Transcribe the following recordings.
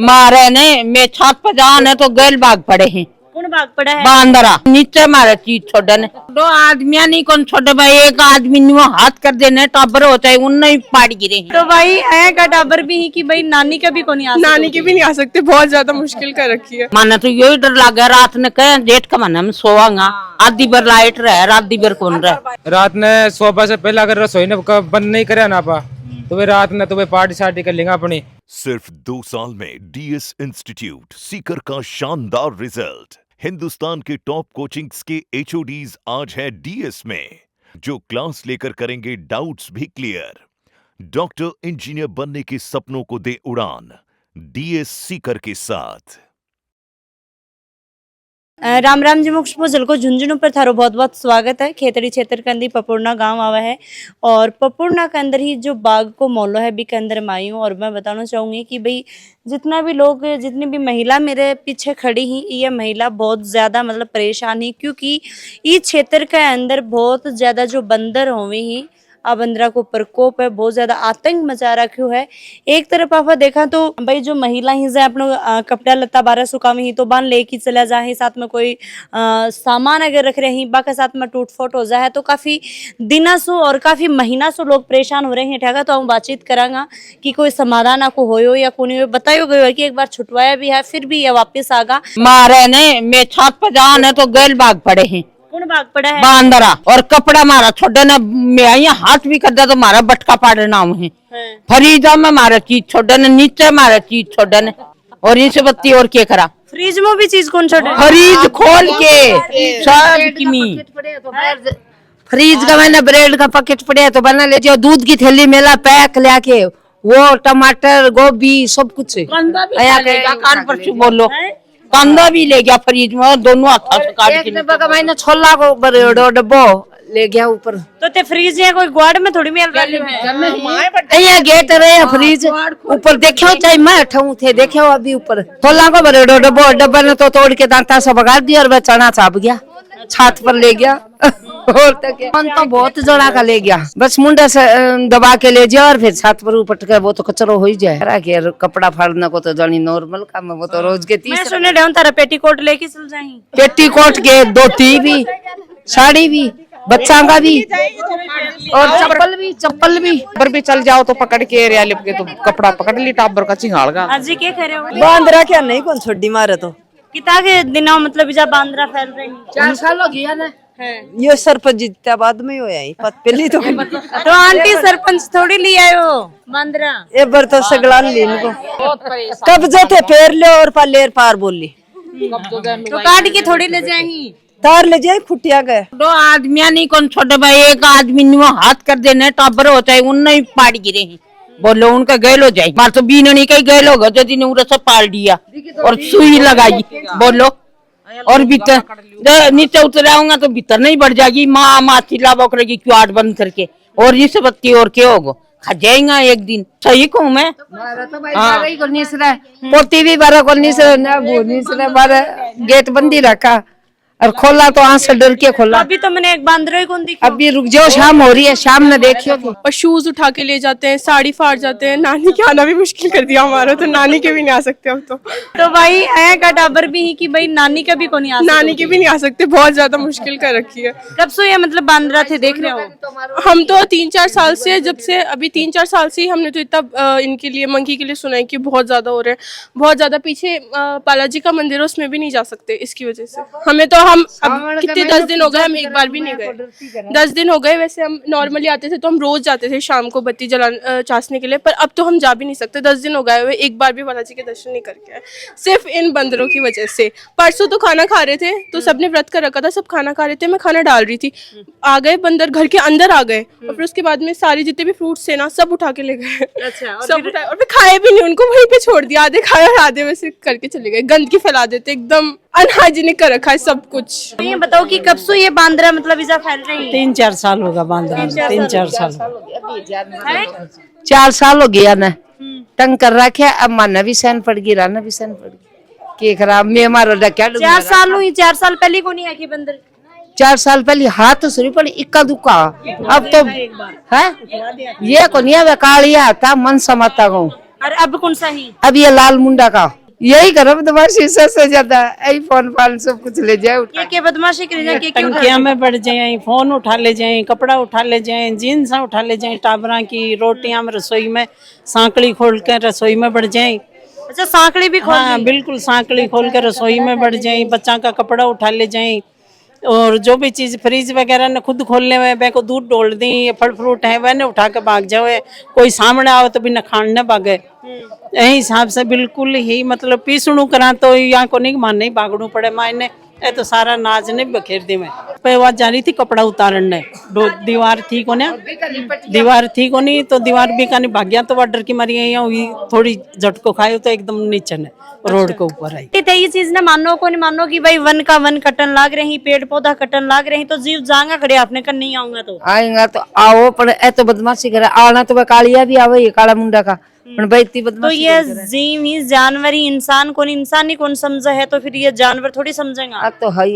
मारे ने मैं छत पर जान है तो गैल भाग पड़े हैं। कौन भाग पड़ा है? बांदरा नीचे मारे चीज छोड़ने दो आदमिया नहीं कौन छोड़े भाई, एक आदमी नुआ हाथ कर देने टाबर होता है उन नहीं पाड़ गिरे हैं। तो भाई है का टाबर भी है कि भाई नानी का भी नहीं आ सकते? नानी के भी नहीं आ सकते, बहुत ज्यादा मुश्किल कर रखी है। माना तो यही डर लगा रात ने कहे जेठ का मन हम सोवांगा, आधी बार लाइट रहे आधी बार कौन रहे। रात ने सोबा से पहले अगर रसोई ने बंद नहीं करे ना पा तो वे रात ने तो वे पार्टी शार्टी कर लेंगे अपनी। सिर्फ 2 साल में डीएस इंस्टीट्यूट सीकर का शानदार रिजल्ट। हिंदुस्तान के टॉप कोचिंग्स के एचओडीज आज है डीएस में, जो क्लास लेकर करेंगे डाउट्स भी क्लियर। डॉक्टर इंजीनियर बनने के सपनों को दे उड़ान डीएस सीकर के साथ। राम राम जी मुख्य भोजल को झुंझुनू पर थारो बहुत बहुत स्वागत है। खेतड़ी क्षेत्र के अंदर पपुरना गांव आवा है और पपुरना के अंदर ही जो बाग को मोहल्लो है भी के अंदर मैं आई हूँ। और मैं बताना चाहूँगी कि भाई जितना भी लोग जितनी भी महिला मेरे पीछे खड़ी ही, ये महिला बहुत ज़्यादा मतलब परेशान ही, क्योंकि इस क्षेत्र के अंदर बहुत ज़्यादा जो बंदर होवे ही बंदरा को प्रकोप है, बहुत ज्यादा आतंक मचा रखो है। एक तरफ आप देखा तो भाई जो महिला ही से अपना कपड़ा लत्ता बारह सुखावी ही तो बांध लेके चला जाए, साथ में कोई सामान अगर रख रहे हैं बाका साथ में टूट फूट हो जाए तो काफी दिना सो और काफी महीना सो लोग परेशान हो रहे हैं। ठेगा तो हम बातचीत करांगा कि कोई समाधान आपको होयो या कोई बतायो गयो है कि एक बार छुटवाया भी है फिर भी ये वापिस आगा। मारे ने मैं छत पर जान है तो गैल भाग पड़े हैं। कौन भाग पड़ा है? बांदरा और कपड़ा मारा छोड़े ने मैं यहाँ हाथ भी कर दिया तो मारा बटका पाड़े नाम है। फरीदा में मारा चीज छोड़े ने, नीचे मारा चीज छोड़े ने और इनसे बत्ती और क्या करा। फ्रिज में भी चीज कौन छोड़े? फ्रिज खोल के सब किमी फ्रिज का मैंने ब्रेड का पैकेट पड़े तो बना ले जाओ, दूध की थैली मेला पैक लेके वो टमाटर गोभी सब कुछ कान पर छू बोलो कांदा भी ले गया फ्रिज में, दोनों हाथों से काट के मैंने छोला को बड़ो डब्बो ले गया ऊपर। तो ते फ्रिज है कोई ग्वाड़ में थोड़ी मेल वाली है ये गेट रहे फ्रिज ऊपर देखो चाहे मैं उठाऊं थे देखो अभी ऊपर छोला को बड़ो डब्बो डब्बा ने तो तोड़ के दांता से बगाड़ दिया और वह चना चाप गया छत पर ले गया। और तो बहुत जड़ा का ले गया, बस मुंडा से दबा के ले जाओ और फिर छत पर ऊपर के वो तो कचरो हो ही जाए। कपड़ा फाड़ना को तो जानी नॉर्मल काम है, वो तो रोज के 30। मैं सुने डाउन तारा पेटीकोट लेके चल जाही। पेटीकोट के धोती भी साड़ी भी बच्चा का भी और चप्पल भी पर भी चल जाओ तो पकड़ के एरिया लिप के तो कपड़ा पकड़ ली टाबर का चिंगाड़ का। आज के करे हो बांदरा क्या नहीं कौन छोड़ी मारे तो किता के दिनों मतलब जब बांदरा फैल रही 4 साल हो गया ना। ये सरपंच जीतता बाद में होया ही पहली तो आंटी सरपंच थोड़ी ले आयो बांदरा ए बार तो सगला ली इनको कब्जे थे फेर ले और पालेर पार बोली तो काट के थोड़ी ले जाही तार ले जाए खुटिया गए। दो आदमिया नहीं कौन छोड़े भाई, एक आदमी नुआ हाथ कर देने टाबर होता है उन नहीं पाड़ गिरे हैं। बोलो उनका गैल हो जाए मार तो बीननी का गैल होगा जो दिन उरा सब पाल दिया और सुई लगाई बोलो और भीतर नीचे उतर आऊंगा तो भीतर नहीं बढ़ जाएगी माँ चिल्ला बोकरेगी क्यों आठ बंद करके और ये सब बत्ती और क्या होगा खा जाएगा एक दिन। सही कहूँ मैं पोती भी बारह को गेट बंदी रखा और खोला तो आँख से डर के खोला। अभी तो मैंने एक बांदरा ही कौन दिखा। अभी रुक जाओ शाम हो रही है, शाम में देखियो। और शूज उठा के ले जाते हैं, साड़ी फाड़ जाते हैं। नानी के आना भी मुश्किल कर दिया हमारा, तो नानी के भी नहीं आ सकते अब तो भाई है का टाबर भी है कि भाई नानी का भी को नहीं आ सकते। नानी के भी नहीं आ सकते, बहुत ज्यादा मुश्किल कर रखी है। कब से ये मतलब बांदरा थे देख रहे हो? हम तो 3-4 साल से, जब से अभी 3-4 साल से हमने तो इतना इनके लिए मंकी के लिए सुना है कि बहुत ज्यादा हो रहे हैं, बहुत ज्यादा। पीछे बालाजी का मंदिर है उसमें भी नहीं जा सकते इसकी वजह से। हमें तो हम कितने 10 दिन हो गए हम एक बार भी नहीं गए। 10 दिन हो गए। वैसे हम नॉर्मली आते थे तो हम रोज जाते थे शाम को बत्ती चासने के लिए, पर अब तो हम जा भी नहीं सकते। 10 दिन हो गए हुए एक बार भी बालाजी के दर्शन नहीं करके आए, सिर्फ इन बंदरों की वजह से। परसों तो खाना खा रहे थे तो सबने व्रत कर रखा था, सब खाना खा रहे थे, मैं खाना डाल रही थी, आ गए बंदर घर के अंदर आ गए और फिर उसके बाद में सारे जितने भी फ्रूट्स थे ना सब उठा के ले गए। सब उठाए और फिर खाए भी नहीं, उनको वहीं पे छोड़ दिया, आधे खाए और आधे वैसे करके चले गए। गंदगी फैला देते, एकदम अनहाइजीनिक कर रखा है सब कुछ। ये बताओ कि कब से ये बांदरा मतलब इजा फैल रही है? 3-4 साल होगा बांदरा, 3-4 साल 4 साल हो गया ना तंग कर रखे। अब माना भी सहन पड़ गई, राना भी सहन पड़ गई के खराब में हमारा डक्या 4 साल हुई। 4 साल पहले को नहीं है कि बंदर 4 साल पहले हाथ शुरू पड़ी इक्का दुक्का। अब तो है ये को नहीं कालिया था मन समाता को और अब कौन सा ही? अब ये लाल मुंडा का यही करो बदमाशी से ज्यादा यही फोन फान सब कुछ ले जाए ये क्या बदमाशी कर रहे हैं? टंकिया में बढ़ जाए, फोन उठा ले जाए, कपड़ा उठा ले जाए, जीन्स उठा ले जाए, टाबरा की रोटियां में रसोई में सांकड़ी खोल के रसोई में बढ़ जाए। अच्छा, सांकड़ी भी खोल हाँ दी? बिल्कुल, सांकड़ी खोल के रसोई में बढ़ जाए, बच्चा का कपड़ा उठा ले जाए, और जो भी चीज फ्रिज वगैरह ने खुद खोलने में बै को दूध डोल दी, ये फल फ्रूट है वह उठा के भाग जाओ, कोई सामने आओ तो बिना खाने न भागे। यही हिसाब से बिल्कुल ही मतलब पीसणू करा तो यहाँ को नहीं मानने ही भागणू पड़े मायने। ये तो सारा नाच ने बखेर दी। मैं पे जा रही थी कपड़ा उतारने, दीवार थी को दीवार थी को नहीं तो दीवार भी का नहीं भाग गया, तो वाटर की मारी हुई थोड़ी झटको खाए तो एकदम नीचे ने रोड के ऊपर आई। ये चीज ना मानो को नहीं मानो कि भाई वन का वन कटन लाग रही, पेड़ पौधा कटन लाग रही, तो जीव जांगा खड़े आपने कर नहीं आऊंगा तो आएगा तो आओ, पर ए तो बदमाशी करे आना तो वह कालिया भी आवे, ये काला मुंडा का पर भाई इतनी तो बदमाशी ये जीव ही जानवर ही इंसान को नहीं, इंसान ही कौन समझा है, तो फिर ये जानवर थोड़ी समझेगा, अब तो है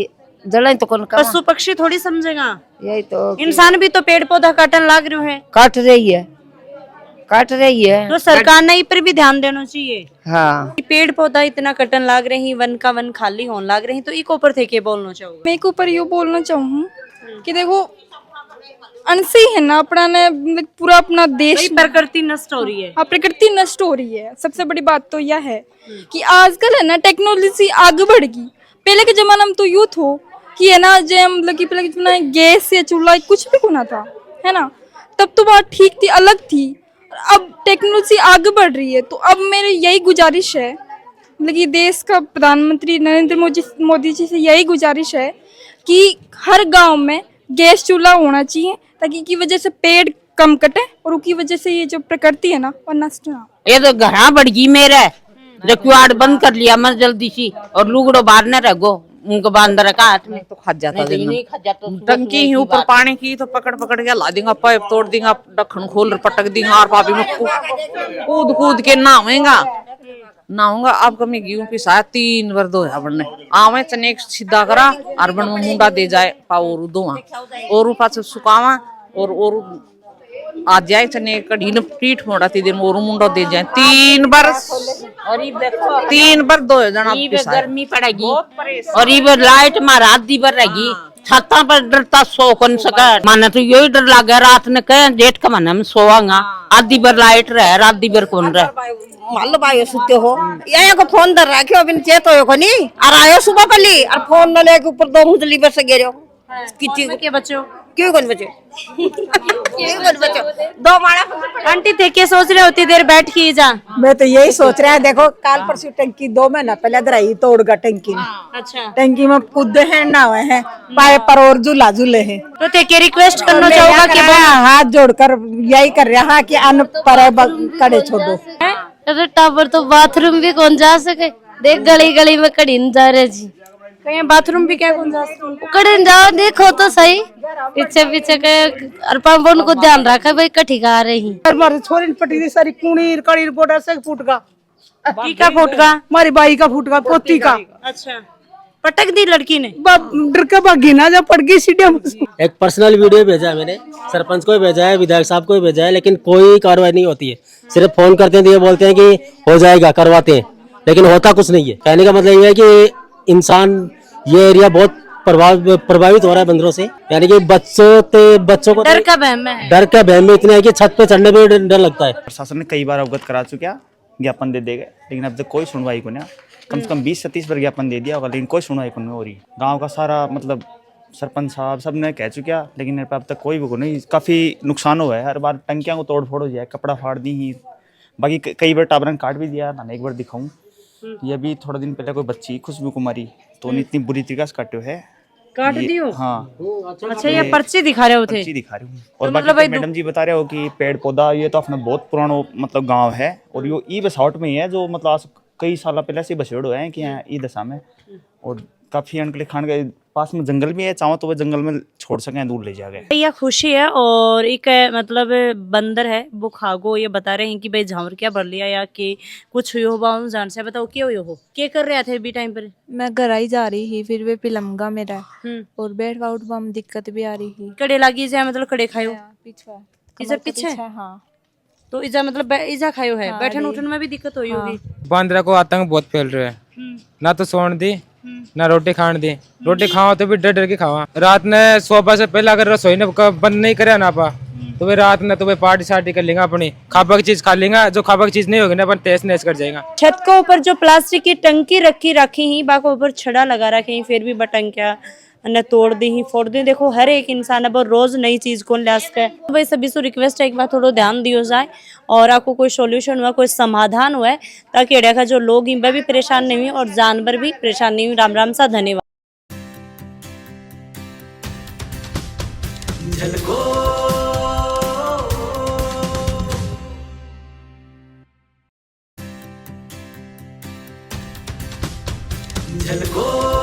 जड़ा तो कौन का पशु पक्षी थोड़ी समझेगा। यही तो इंसान भी तो पेड़ पौधा काटन लाग रहे है, काट रही है, काट रही है। तो सरकार ने इस पर भी ध्यान देना चाहिए। हाँ कि पेड़ पौधा इतना कटन लाग रही, वन का वन खाली होने लाग रही, तो इको ऊपर थे के बोलना चाहूंगा। मैं एक ऊपर यो बोलना चाहूँ कि देखो अनसे है ना अपना ने पूरा अपना देश प्रकृति नष्ट हो रही है। हाँ, प्रकृति नष्ट हो रही है। सबसे बड़ी बात तो यह है कि आजकल है ना टेक्नोलॉजी आगे बढ़ गई। पहले के जमाना में तो यूँ हो कि है ना जो मतलब कि पहले के जमाना में गैस या चूल्हा कुछ भी होना था, है ना, तब तो बात ठीक थी, अलग थी। अब टेक्नोलॉजी आगे बढ़ रही है, तो अब मेरी यही गुजारिश है, मतलब कि देश का प्रधानमंत्री नरेंद्र मोदी जी से यही गुजारिश है कि हर गांव में गैस चूल्हा होना चाहिए, ताकि की वजह से पेड़ कम कटे और उसकी वजह से ये जो प्रकृति है ना वो नष्ट ना। ये तो घरा बढ़ गई मेरा, जो क्वाड बंद कर लिया मैं जल्दी सी, और लुगड़ो बाहर न रखो, उनको बांध रखा हाथ में तो खा जाता नहीं खा जाता। टंकी ही ऊपर पानी की तो पकड़ पकड़ के ला देगा, पाइप तोड़ देगा, ढक्कन खोल पटक देगा, और पापी में कूद कूद के नहावेगा नहाऊंगा। अब कमी गेहूं पिसाया 3 बार धोया बनने आवे चने सीधा करा और बन में मुंडा दे जाए पावर धोआ और पास सुखावा और आ जाए चने कढ़ी ने पीठ मोड़ा ती दिन और मुंडा दे जाए 3 बार और ये देखो 3 बार धोए जाना गर्मी पड़ेगी, और ये लाइट मारा आधी बार रहेगी, छत्ता पर डरता सो कौन सका, माना तो यही डर लगा रात ने कहे जेठ का महीना में सोवांगा, आधी बार लाइट रहे आधी बार कौन रहे। मान लो भाई सुते हो या को फोन धर रखे अभी चेत हो को नहीं और आयो सुबह पली और फोन न लेके ऊपर 2 मुंजली पर से गिरो किची के बच्चों क्यों कौन बचे क्यों कौन बचे 2 माड़ा आंटी थे क्या सोच रहे होती देर बैठ के जा? मैं तो यही सोच रहा है, देखो काल परसों टंकी 2 महीना पहले दराई तोड़ गा टंकी में। अच्छा, टंकी में कूदे हैं ना हुए हैं, पाए पर और झूला झूले हैं। तो ते के रिक्वेस्ट करना चाहूंगा कि हाथ जोड़कर यही कर रहा कि अन्न पर कड़े छोड़ो। अरे टावर तो बाथरूम भी कौन जा सके, देख गली गली में कड़ी न जा रहे जी, कहीं बाथरूम भी क्या कौन जा कड़ी न जाओ देखो तो सही, पीछे पीछे के और पंपों को ध्यान रखा भाई कठी गा रही हमारे छोरी पटी सारी कुणी कड़ी बोटा से फूट का का फुटका, हमारी बाई का फूट का पोती का। अच्छा, पटक दी लड़की ने, डर के भागी ना जब पड़ गई सीढ़ियों में। एक पर्सनल वीडियो भेजा है मैंने, सरपंच को भी भेजा है, विधायक साहब को भी भेजा है, लेकिन कोई कार्रवाई नहीं होती है। सिर्फ फोन करते हैं तो ये बोलते हैं कि हो जाएगा करवाते हैं, लेकिन होता कुछ नहीं है। कहने का मतलब ये है कि इंसान ये एरिया बहुत प्रभावित हो रहा है बंदरों से, यानी कि बच्चों को डर का बहम है, डर का बहम में इतना है कि छत पे चढ़ने में डर लगता है। प्रशासन ने कई बार अवगत करा चुका, ज्ञापन दे देगा, लेकिन अब तक कोई सुनवाई को नहीं। कम से कम 20 से 30 बार ज्ञापन दे दिया होगा, लेकिन कोई सुनवाई को नहीं हो रही। गांव का सारा मतलब सरपंच साहब सब ने कह चुका, लेकिन अब तक कोई भी को नहीं। काफ़ी नुकसान हुआ है, हर बार टंकियां को तोड़ फोड़ हो जाए, कपड़ा फाड़ दी ही, बाकी कई बार टाबरन काट भी दिया। मैंने एक बार दिखाऊं, ये अभी थोड़ा दिन पहले कोई बच्ची खुशबू कुमारी तो इतनी बुरी तरीके से काटे है, काट दियो। हाँ, अच्छा, ये पर्ची दिखा रहे होते, पर्ची दिखा रही हूँ। और बाकी तो मैडम जी बता रहे हो कि पेड़ पौधा ये तो अपना बहुत पुराना मतलब गांव है, और यो ई बसावट में ही है, जो मतलब आज कई साल पहले से बसेड़ हुए हैं कि यहाँ ई दशा में। और काफी अनकले खान के पास में जंगल भी है, चाहो तो वो जंगल में छोड़ सकें, दूर ले जाके। यह खुशी है। और एक मतलब बंदर है वो खागो, ये बता रहे हैं कि भाई झांवर क्या भर लिया या कि कुछ हुई हो, जान से बताओ क्या हुई हो, क्या कर रहे थे अभी टाइम पर? मैं घर आई जा रही थी, फिर वे पिलमगा मेरा और बैठ आउट में दिक्कत भी आ रही थी। कड़े लगी जाए मतलब कड़े खायो पीछे पीछे? हाँ, तो इजा मतलब इजा खायो है, बैठन उठन में भी दिक्कत हुई होगी। बंदर को आतंक बहुत फैल रहा है, ना तो सोने दी ना रोटी खाने दी। रोटी खाओ तो भी डर डर के खावा। रात ने सोबा से पहले अगर रसोई ने बंद नहीं करे ना पा तो वे रात में तो वे पार्टी शार्टी कर लेंगे, अपनी खाबा की चीज खा लेंगे। जो खाबा की चीज नहीं होगी ना अपन तेज नेस कर जाएगा। छत के ऊपर जो प्लास्टिक की टंकी रखी ही बाको ऊपर छड़ा लगा रखे ही, फिर भी बटंकिया न तोड़ दी ही फोड़ दी। देखो हर एक इंसान अब रोज नई चीज कौन ले सकता है। तो भाई सभी से रिक्वेस्ट है एक बार थोड़ा ध्यान दियो जाए और आपको कोई सॉल्यूशन हुआ, कोई समाधान हुआ है ताकि एड़ा का जो लोग इन भी परेशान नहीं हुए और जानवर भी परेशान नहीं हुए। राम राम सा, धन्यवाद। झलको